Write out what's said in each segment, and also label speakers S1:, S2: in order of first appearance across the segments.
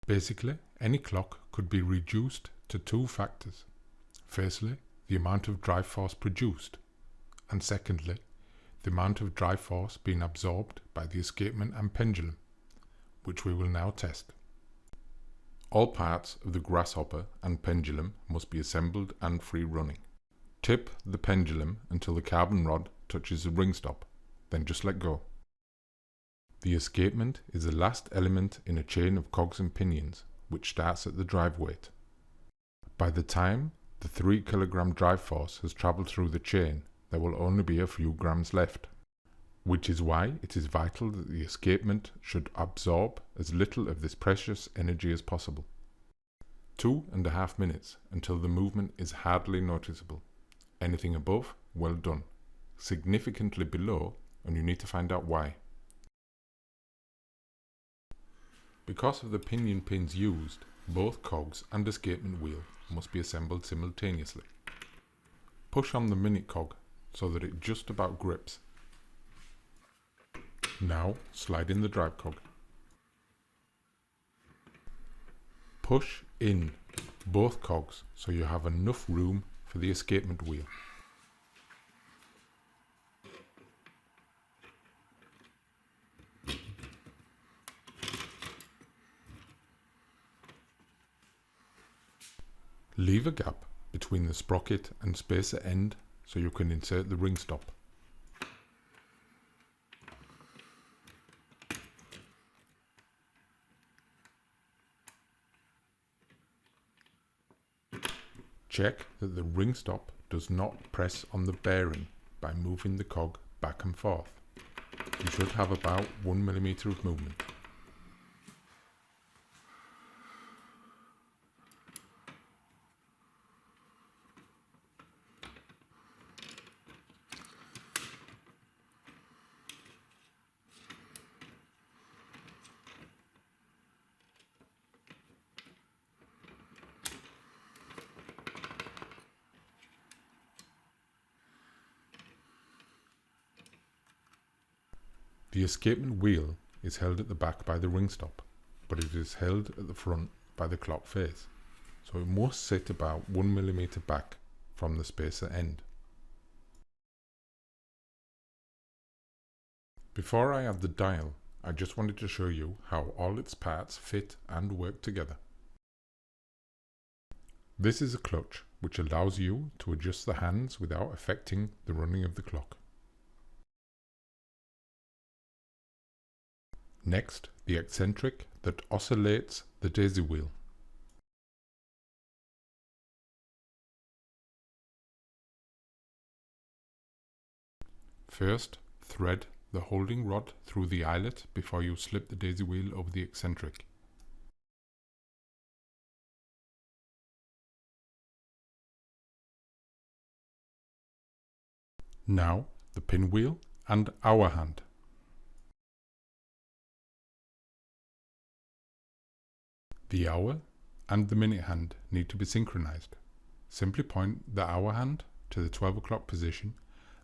S1: Basically, any clock could be reduced to two factors. Firstly, the amount of drive force produced, and secondly, the amount of drive force being absorbed by the escapement and pendulum, which we will now test. All parts of the grasshopper and pendulum must be assembled and free running. Tip the pendulum until the carbon rod touches the ring stop, then just let go. The escapement is the last element in a chain of cogs and pinions, which starts at the drive weight. By the time the 3 kg drive force has travelled through the chain, there will only be a few grams left, which is why it is vital that the escapement should absorb as little of this precious energy as possible. 2.5 minutes until the movement is hardly noticeable. Anything above, well done. Significantly below, and you need to find out why. Because of the pinion pins used, both cogs and escapement wheel must be assembled simultaneously. Push on the minute cog so that it just about grips. Now slide in the drive cog. Push in both cogs so you have enough room for the escapement wheel. Leave a gap between the sprocket and spacer end so you can insert the ring stop. Check that the ring stop does not press on the bearing by moving the cog back and forth. You should have about 1 mm of movement. The escapement wheel is held at the back by the ring stop, but it is held at the front by the clock face, so it must sit about 1 mm back from the spacer end. Before I add the dial, I just wanted to show you how all its parts fit and work together. This is a clutch which allows you to adjust the hands without affecting the running of the clock. Next, the eccentric that oscillates the daisy wheel. First, thread the holding rod through the eyelet before you slip the daisy wheel over the eccentric. Now, the pinwheel and hour hand. The hour and the minute hand need to be synchronized. Simply point the hour hand to the 12 o'clock position,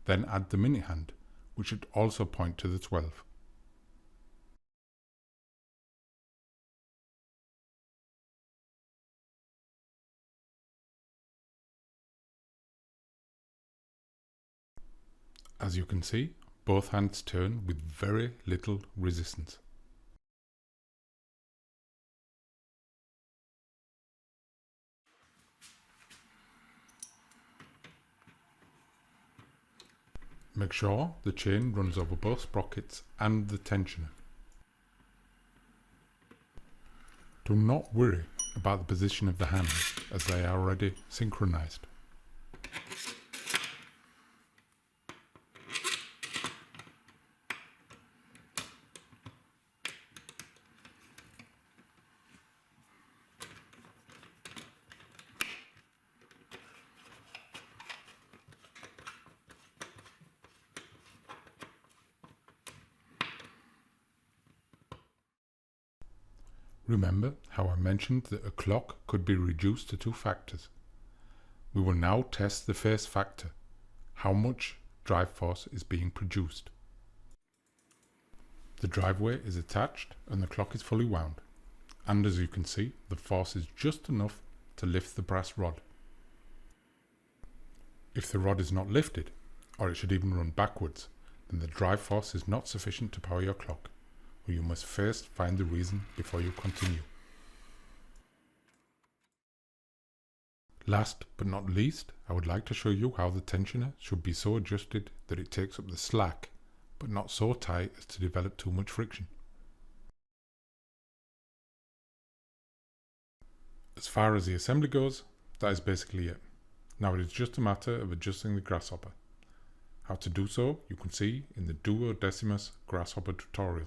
S1: then add the minute hand, which should also point to the 12. As you can see, both hands turn with very little resistance. Make sure the chain runs over both sprockets and the tensioner. Do not worry about the position of the hands, as they are already synchronized. Remember how I mentioned that a clock could be reduced to two factors. We will now test the first factor, how much drive force is being produced. The driveway is attached and the clock is fully wound. and as you can see, the force is just enough to lift the brass rod. If the rod is not lifted, or it should even run backwards, then the drive force is not sufficient to power your clock, or you must first find the reason before you continue. Last but not least, I would like to show you how the tensioner should be so adjusted that it takes up the slack, but not so tight as to develop too much friction. As far as the assembly goes, that is basically it. Now it is just a matter of adjusting the grasshopper. How to do so you can see in the Duodecimus grasshopper tutorial.